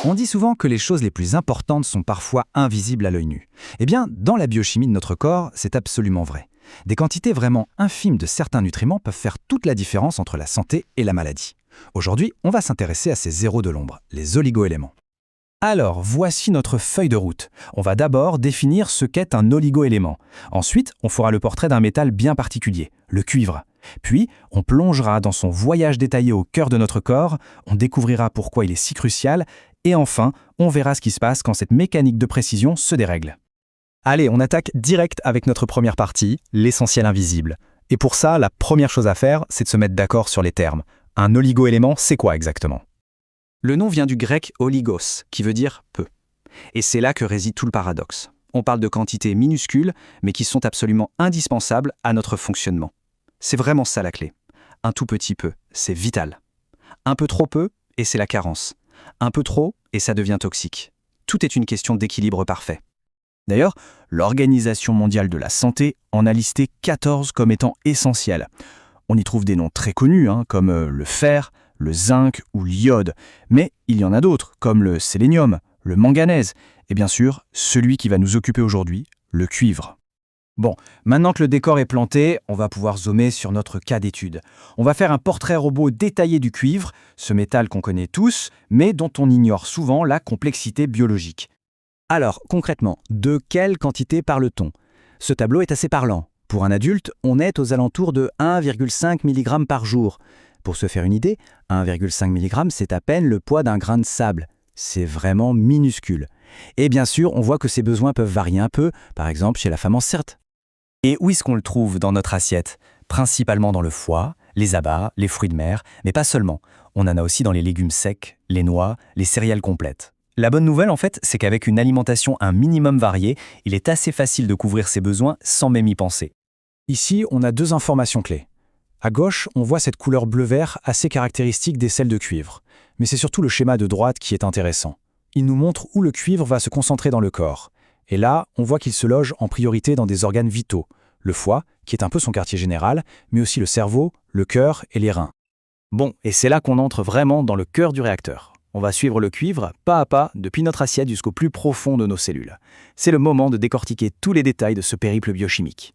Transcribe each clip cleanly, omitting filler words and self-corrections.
On dit souvent que les choses les plus importantes sont parfois invisibles à l'œil nu. Eh bien, dans la biochimie de notre corps, c'est absolument vrai. Des quantités vraiment infimes de certains nutriments peuvent faire toute la différence entre la santé et la maladie. Aujourd'hui, on va s'intéresser à ces zéros de l'ombre, les oligoéléments. Alors, voici notre feuille de route. On va d'abord définir ce qu'est un oligoélément. Ensuite, on fera le portrait d'un métal bien particulier, le cuivre. Puis, on plongera dans son voyage détaillé au cœur de notre corps, on découvrira pourquoi il est si crucial, et enfin, on verra ce qui se passe quand cette mécanique de précision se dérègle. Allez, on attaque direct avec notre première partie, l'essentiel invisible. Et pour ça, la première chose à faire, c'est de se mettre d'accord sur les termes. Un oligoélément, c'est quoi exactement ? Le nom vient du grec oligos, qui veut dire peu. Et c'est là que réside tout le paradoxe. On parle de quantités minuscules, mais qui sont absolument indispensables à notre fonctionnement. C'est vraiment ça la clé. Un tout petit peu, c'est vital. Un peu trop peu, et c'est la carence. Un peu trop, et ça devient toxique. Tout est une question d'équilibre parfait. D'ailleurs, l'Organisation mondiale de la santé en a listé 14 comme étant essentiels. On y trouve des noms très connus, comme le fer, le zinc ou l'iode. Mais il y en a d'autres, comme le sélénium, le manganèse, et bien sûr, celui qui va nous occuper aujourd'hui, le cuivre. Bon, maintenant que le décor est planté, on va pouvoir zoomer sur notre cas d'étude. On va faire un portrait robot détaillé du cuivre, ce métal qu'on connaît tous, mais dont on ignore souvent la complexité biologique. Alors, concrètement, de quelle quantité parle-t-on ? Ce tableau est assez parlant. Pour un adulte, on est aux alentours de 1,5 mg par jour. Pour se faire une idée, 1,5 mg, c'est à peine le poids d'un grain de sable. C'est vraiment minuscule. Et bien sûr, on voit que ces besoins peuvent varier un peu, par exemple chez la femme enceinte. Et où est-ce qu'on le trouve dans notre assiette ? Principalement dans le foie, les abats, les fruits de mer, mais pas seulement. On en a aussi dans les légumes secs, les noix, les céréales complètes. La bonne nouvelle, en fait, c'est qu'avec une alimentation un minimum variée, il est assez facile de couvrir ses besoins sans même y penser. Ici, on a deux informations clés. À gauche, on voit cette couleur bleu-vert assez caractéristique des sels de cuivre. Mais c'est surtout le schéma de droite qui est intéressant. Il nous montre où le cuivre va se concentrer dans le corps. Et là, on voit qu'il se loge en priorité dans des organes vitaux. Le foie, qui est un peu son quartier général, mais aussi le cerveau, le cœur et les reins. Bon, et c'est là qu'on entre vraiment dans le cœur du réacteur. On va suivre le cuivre, pas à pas, depuis notre assiette jusqu'au plus profond de nos cellules. C'est le moment de décortiquer tous les détails de ce périple biochimique.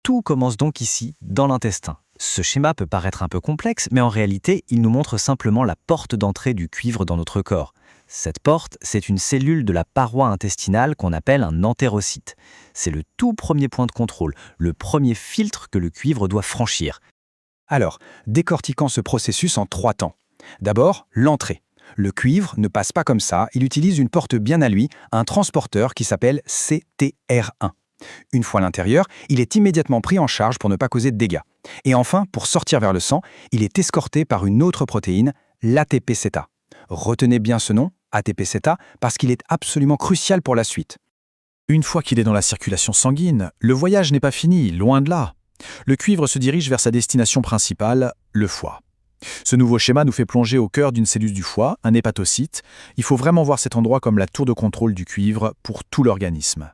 Tout commence donc ici, dans l'intestin. Ce schéma peut paraître un peu complexe, mais en réalité, il nous montre simplement la porte d'entrée du cuivre dans notre corps. Cette porte, c'est une cellule de la paroi intestinale qu'on appelle un entérocyte. C'est le tout premier point de contrôle, le premier filtre que le cuivre doit franchir. Alors, décortiquons ce processus en 3 temps. D'abord, l'entrée. Le cuivre ne passe pas comme ça, il utilise une porte bien à lui, un transporteur qui s'appelle CTR1. Une fois à l'intérieur, il est immédiatement pris en charge pour ne pas causer de dégâts. Et enfin, pour sortir vers le sang, il est escorté par une autre protéine, l'ATP-CETA. Retenez bien ce nom, ATP-CETA, parce qu'il est absolument crucial pour la suite. Une fois qu'il est dans la circulation sanguine, le voyage n'est pas fini, loin de là. Le cuivre se dirige vers sa destination principale, le foie. Ce nouveau schéma nous fait plonger au cœur d'une cellule du foie, un hépatocyte. Il faut vraiment voir cet endroit comme la tour de contrôle du cuivre pour tout l'organisme.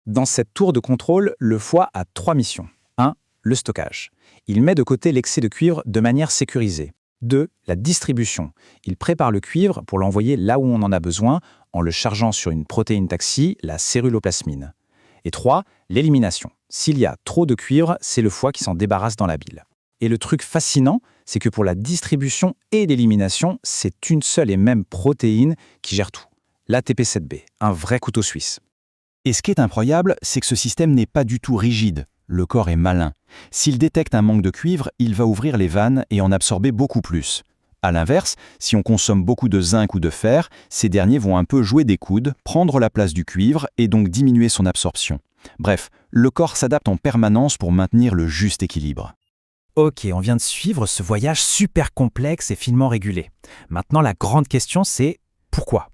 Dans cette tour de contrôle, le foie a 3 missions. 1. Le stockage. Il met de côté l'excès de cuivre de manière sécurisée. 2. La distribution. Il prépare le cuivre pour l'envoyer là où on en a besoin en le chargeant sur une protéine taxi, la céruloplasmine. Et 3. L'élimination. S'il y a trop de cuivre, c'est le foie qui s'en débarrasse dans la bile. Et le truc fascinant, c'est que pour la distribution et l'élimination, c'est une seule et même protéine qui gère tout. L'ATP7B, un vrai couteau suisse. Et ce qui est incroyable, c'est que ce système n'est pas du tout rigide. Le corps est malin. S'il détecte un manque de cuivre, il va ouvrir les vannes et en absorber beaucoup plus. A l'inverse, si on consomme beaucoup de zinc ou de fer, ces derniers vont un peu jouer des coudes, prendre la place du cuivre et donc diminuer son absorption. Bref, le corps s'adapte en permanence pour maintenir le juste équilibre. Ok, on vient de suivre ce voyage super complexe et finement régulé. Maintenant, la grande question, c'est pourquoi ?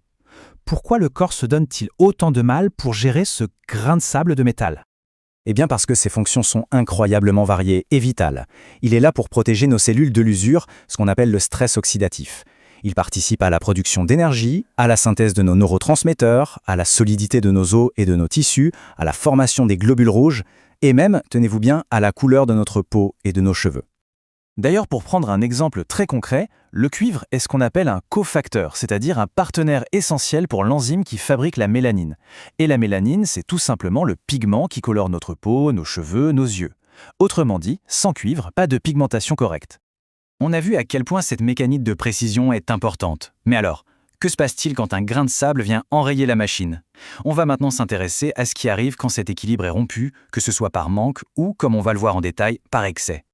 Pourquoi le corps se donne-t-il autant de mal pour gérer ce grain de sable de métal ? Eh bien parce que ses fonctions sont incroyablement variées et vitales. Il est là pour protéger nos cellules de l'usure, ce qu'on appelle le stress oxydatif. Il participe à la production d'énergie, à la synthèse de nos neurotransmetteurs, à la solidité de nos os et de nos tissus, à la formation des globules rouges, et même, tenez-vous bien, à la couleur de notre peau et de nos cheveux. D'ailleurs, pour prendre un exemple très concret, le cuivre est ce qu'on appelle un cofacteur, c'est-à-dire un partenaire essentiel pour l'enzyme qui fabrique la mélanine. Et la mélanine, c'est tout simplement le pigment qui colore notre peau, nos cheveux, nos yeux. Autrement dit, sans cuivre, pas de pigmentation correcte. On a vu à quel point cette mécanique de précision est importante. Mais alors, que se passe-t-il quand un grain de sable vient enrayer la machine? On va maintenant s'intéresser à ce qui arrive quand cet équilibre est rompu, que ce soit par manque ou, comme on va le voir en détail, par excès.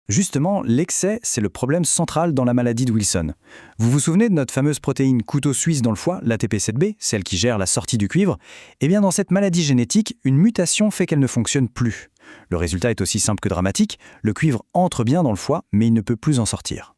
Justement, l'excès, c'est le problème central dans la maladie de Wilson. Vous vous souvenez de notre fameuse protéine couteau suisse dans le foie, l'ATP7B, celle qui gère la sortie du cuivre? Eh bien, dans cette maladie génétique, une mutation fait qu'elle ne fonctionne plus. Le résultat est aussi simple que dramatique, le cuivre entre bien dans le foie, mais il ne peut plus en sortir.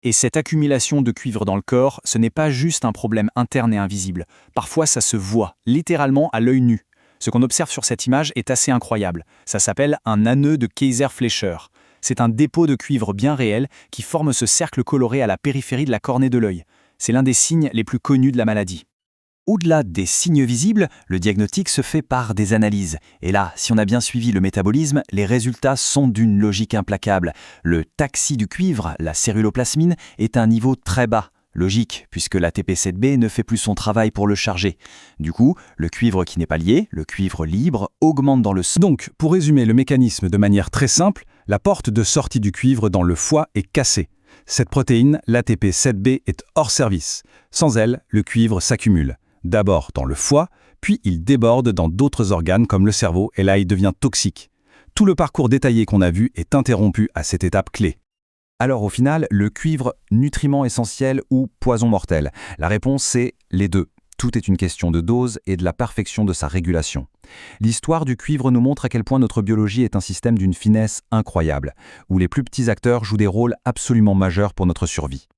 Et cette accumulation de cuivre dans le corps, ce n'est pas juste un problème interne et invisible. Parfois, ça se voit, littéralement à l'œil nu. Ce qu'on observe sur cette image est assez incroyable. Ça s'appelle un anneau de Kayser-Fleischer. C'est un dépôt de cuivre bien réel qui forme ce cercle coloré à la périphérie de la cornée de l'œil. C'est l'un des signes les plus connus de la maladie. Au-delà des signes visibles, le diagnostic se fait par des analyses. Et là, si on a bien suivi le métabolisme, les résultats sont d'une logique implacable. Le taxi du cuivre, la céruloplasmine, est à un niveau très bas. Logique, puisque la l'ATP7B ne fait plus son travail pour le charger. Du coup, le cuivre qui n'est pas lié, le cuivre libre, augmente dans le sang. Donc, pour résumer le mécanisme de manière très simple, la porte de sortie du cuivre dans le foie est cassée. Cette protéine, l'ATP7B, est hors service. Sans elle, le cuivre s'accumule. D'abord dans le foie, puis il déborde dans d'autres organes comme le cerveau et là il devient toxique. Tout le parcours détaillé qu'on a vu est interrompu à cette étape clé. Alors au final, le cuivre, nutriment essentiel ou poison mortel? La réponse c'est les deux. Tout est une question de dose et de la perfection de sa régulation. L'histoire du cuivre nous montre à quel point notre biologie est un système d'une finesse incroyable, où les plus petits acteurs jouent des rôles absolument majeurs pour notre survie.